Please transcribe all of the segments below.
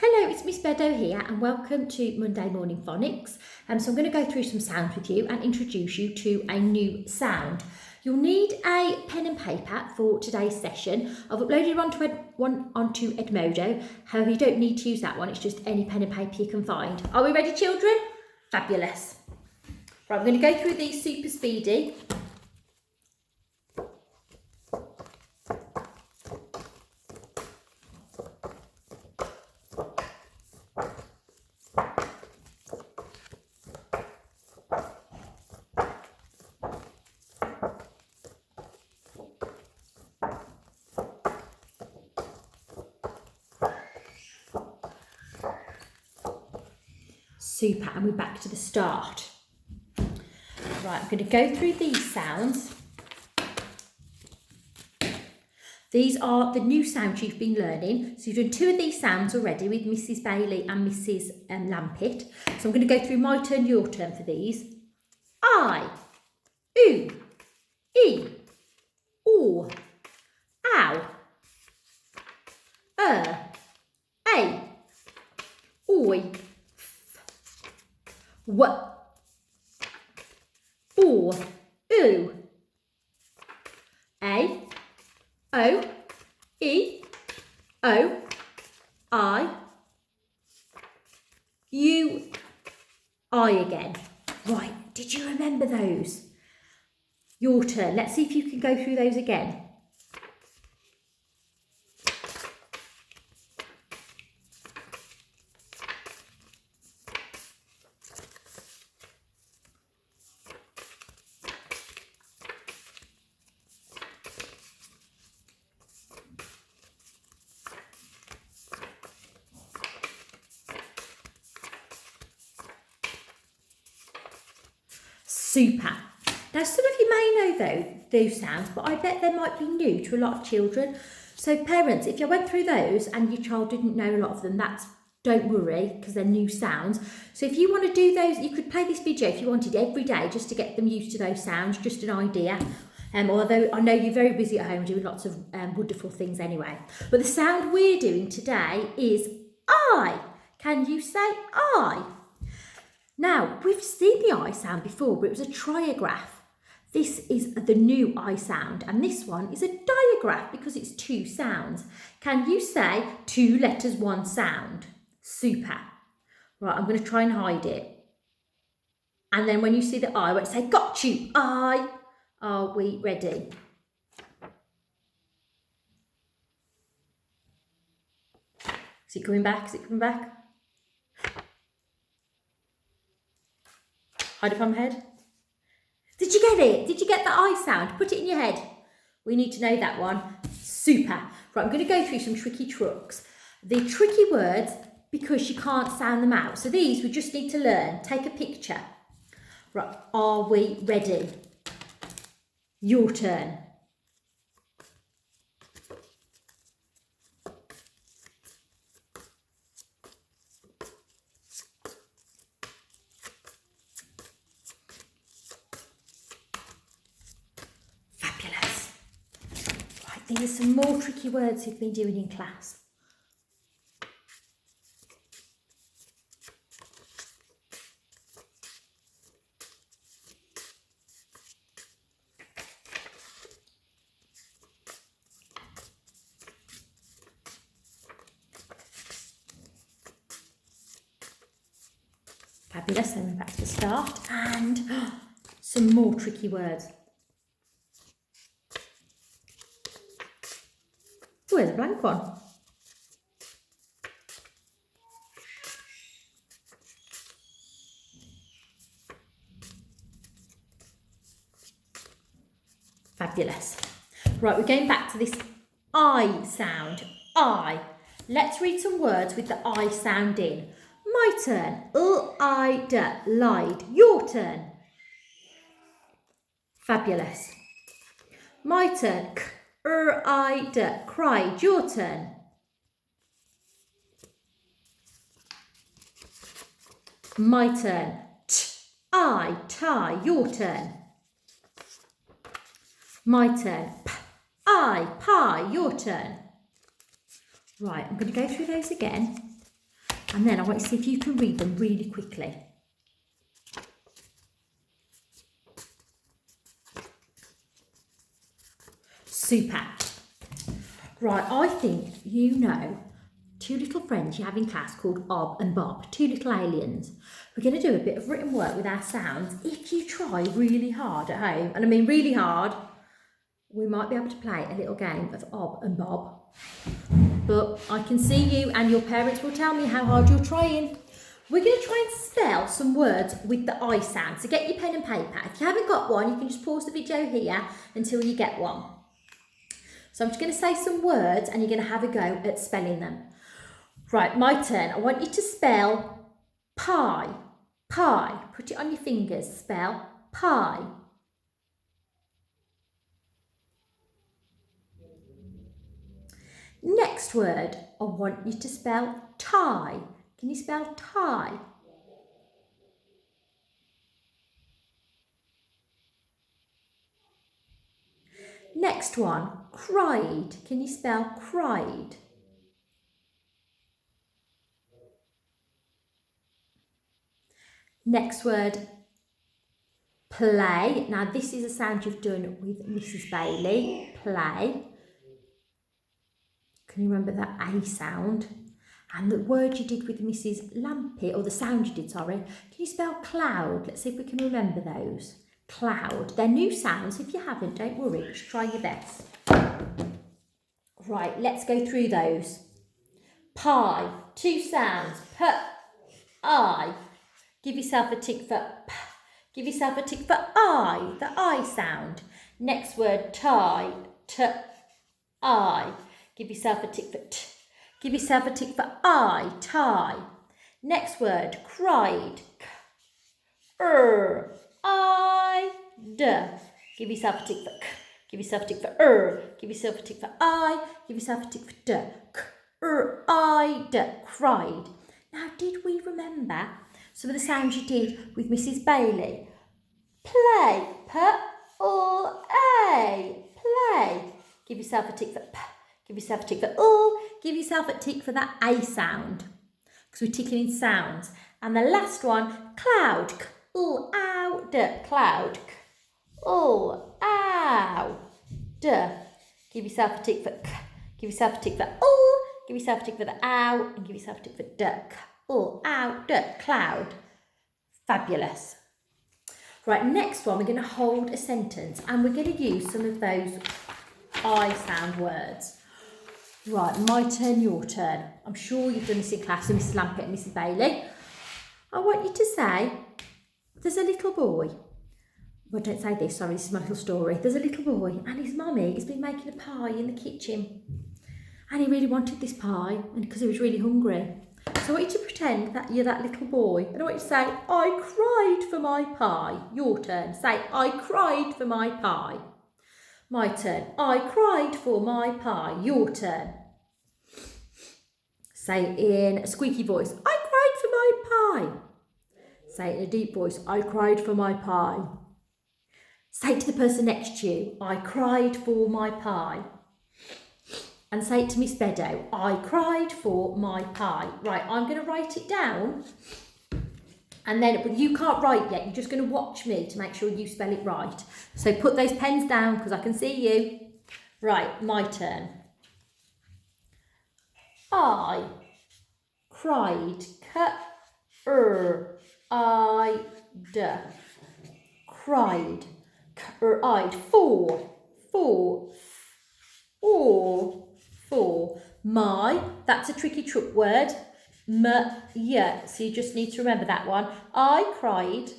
Hello, it's Miss Beddoe here and welcome to Monday Morning Phonics. So I'm going to go through some sounds with you and introduce you to a new sound. You'll need a pen and paper for today's session. I've uploaded one onto Edmodo. However, you don't need to use that one, it's just any pen and paper you can find. Are we ready, children? Fabulous. Right, I'm going to go through these super speedy. Super, and we're back to the start. Right, I'm going to go through these sounds. These are the new sounds you've been learning. So you've done two of these sounds already with Mrs. Bailey and Mrs. Lampett. So I'm going to go through my turn, your turn for these. I, oo, e, oo, ow, a, oi, what, oo, oo, a, o, e, o, I, u, I again. Right, did you remember those? Your turn. Let's see if you can go through those again. Super. Now some of you may know those sounds, but I bet they might be new to a lot of children. So parents, if you went through those and your child didn't know a lot of them, don't worry, because they're new sounds. So if you want to do those, you could play this video if you wanted every day just to get them used to those sounds, just an idea. Although I know you're very busy at home doing lots of wonderful things anyway. But the sound we're doing today is I. Can you say I? Now, we've seen the I sound before, but it was a trigraph. This is the new I sound, and this one is a digraph because it's two sounds. Can you say two letters, one sound? Super. Right, I'm going to try and hide it. And then when you see the I, I won't say, got you, I. Are we ready? Is it coming back? Is it coming back? Hide it on my head. Did you get it? Did you get the I sound? Put it in your head. We need to know that one. Super. Right, I'm going to go through some tricky trucs. The tricky words, because you can't sound them out. So these we just need to learn. Take a picture. Right, are we ready? Your turn. These are some more tricky words you've been doing in class. Fabulous, then we're back to the start and some more tricky words. Where's a blank one? Fabulous. Right, we're going back to this I sound. I. Let's read some words with the I sound in. My turn. I-d, lied. Your turn. Fabulous. My turn. I-d, cried. Your turn. My turn. I, tie. Your turn. My turn. I, pie. Your turn. Right, I'm going to go through those again. And then I want you to see if you can read them really quickly. Super. Right, I think you know two little friends you have in class called Ob and Bob, two little aliens. We're going to do a bit of written work with our sounds. If you try really hard at home, and I mean really hard, we might be able to play a little game of Ob and Bob. But I can see you and your parents will tell me how hard you're trying. We're going to try and spell some words with the I sound. So get your pen and paper. If you haven't got one, you can just pause the video here until you get one. So I'm just going to say some words and you're going to have a go at spelling them. Right, my turn. I want you to spell pie. Pie. Put it on your fingers. Spell pie. Next word, I want you to spell tie. Can you spell tie? Next one, cried. Can you spell cried? Next word, play. Now this is a sound you've done with Mrs. Bailey. Play. Can you remember that A sound? And the word you did with Mrs. Lampy, or the sound you did, sorry. Can you spell cloud? Let's see if we can remember those. Cloud. They're new sounds. If you haven't, don't worry. Just try your best. Right, let's go through those. Pie. Two sounds. P, I. Give yourself a tick for P. Give yourself a tick for I. The I sound. Next word, tie. T, I. Give yourself a tick for T. Give yourself a tick for I, tie. Next word, cried. K, I, d. Give yourself a tick for K. Give yourself a tick for Give yourself a tick for I. Give yourself a tick for d. K, I, d. Cried. Now, did we remember some of the sounds you did with Mrs. Bailey? Play. P, A. Play. Give yourself a tick for P. Give yourself a tick for give yourself a tick for that A sound, because we're ticking in sounds. And the last one, cloud. Ow, d, cloud. Ow, d. Give yourself a tick for k. Give yourself a tick for Give yourself a tick for the ow, and give yourself a tick for d. Ow, d, cloud. Fabulous. Right, next one, we're going to hold a sentence, and we're going to use some of those I sound words. Right, my turn, your turn. I'm sure you've done this in class with Mrs. Lampett and Mrs. Bailey. I want you to say, there's a little boy. Well, don't say this, sorry, this is my little story. There's a little boy and his mummy has been making a pie in the kitchen. And he really wanted this pie because he was really hungry. So I want you to pretend that you're that little boy. And I want you to say, I cried for my pie. Your turn. Say, I cried for my pie. My turn. I cried for my pie. Your turn. Say it in a squeaky voice. I cried for my pie. Say it in a deep voice. I cried for my pie. Say it to the person next to you. I cried for my pie. And say it to Miss Beddoe. I cried for my pie. Right, I'm going to write it down. And then, but you can't write yet. You're just going to watch me to make sure you spell it right. So put those pens down because I can see you. Right, my turn. I cried. I-d. Cried. I'd. For. My. That's a tricky word. Yeah, so you just need to remember that one. I cried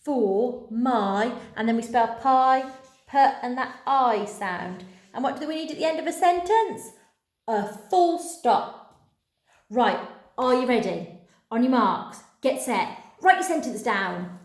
for my, and then we spell pie, p, and that I sound. And what do we need at the end of a sentence? A full stop. Right, are you ready? On your marks, get set, write your sentence down.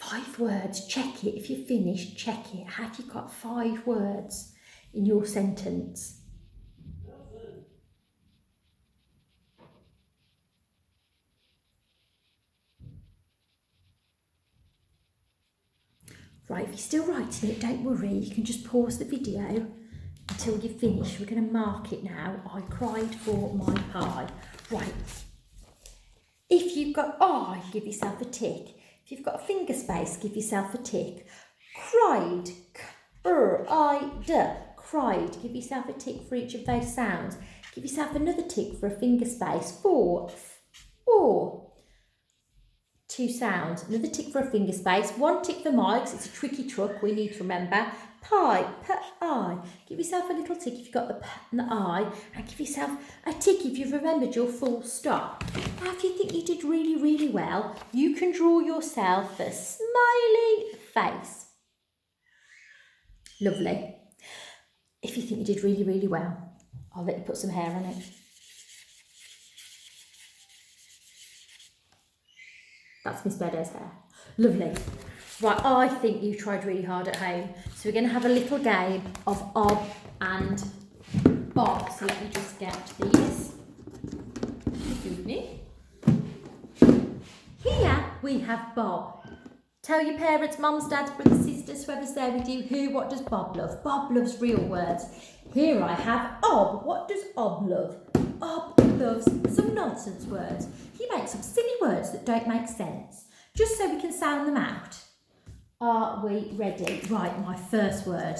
Five words, check it. If you're finished, check it. Have you got 5 words in your sentence? Right, if you're still writing it, don't worry. You can just pause the video until you finish. We're going to mark it now. I cried for my pie. Right. If you've got I, give yourself a tick. If you've got a finger space, give yourself a tick. Cried, cried. Give yourself a tick for each of those sounds. Give yourself another tick for a finger space. Four. 2 sounds. Another tick for a finger space. 1 tick for mics. It's a tricky truck. We need to remember. Pie, I. Give yourself a little tick if you've got the p and the I, and give yourself a tick if you've remembered your full stop. Now, if you think you did really, really well, you can draw yourself a smiley face. Lovely. If you think you did really, really well, I'll let you put some hair on it. That's Miss Beddoes' hair. Lovely. Right, I think you tried really hard at home. So we're going to have a little game of Ob and Bob. So let me just get these. Excuse me. Here we have Bob. Tell your parents, mums, dads, brothers, sisters, whoever's there with you, what does Bob love? Bob loves real words. Here I have Ob. What does Ob love? Ob loves some nonsense words. He makes some silly words that don't make sense, just so we can sound them out. Are we ready? Right, my first word.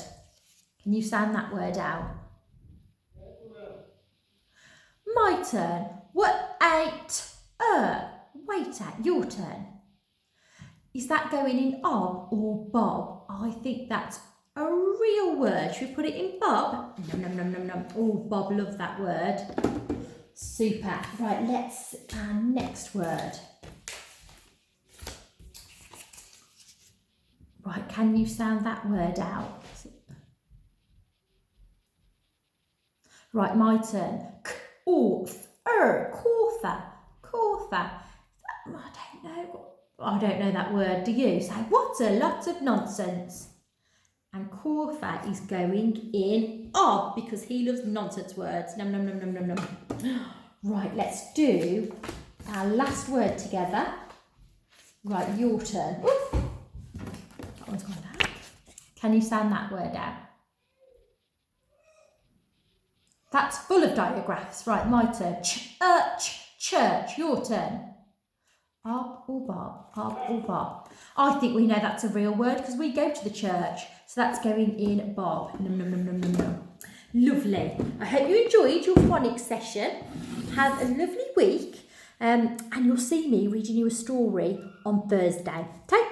Can you sound that word out? My turn. What? Wait at your turn. Is that going in Ob or Bob? I think that's a real word. Should we put it in Bob? Nom, nom, nom, nom, nom. Oh, Bob loved that word. Super. Right, let's, next word. Right, can you sound that word out? Right, my turn. Cortha. I don't know that word, do you? So what's a lot of nonsense? And Cortha is going in Ob because he loves nonsense words. Nom, nom, nom, nom, nom, nom. Right, let's do our last word together. Right, your turn. Oof. That one's gone down. Can you sound that word out? That's full of diagraphs. Right, my turn. Church, your turn. Ob or Bob, Ob or Bob. I think we know that's a real word because we go to the church. So that's going in Bob. Nom, nom, nom, nom, nom, nom. Lovely. I hope you enjoyed your phonics session. Have a lovely week. And you'll see me reading you a story on Thursday. Take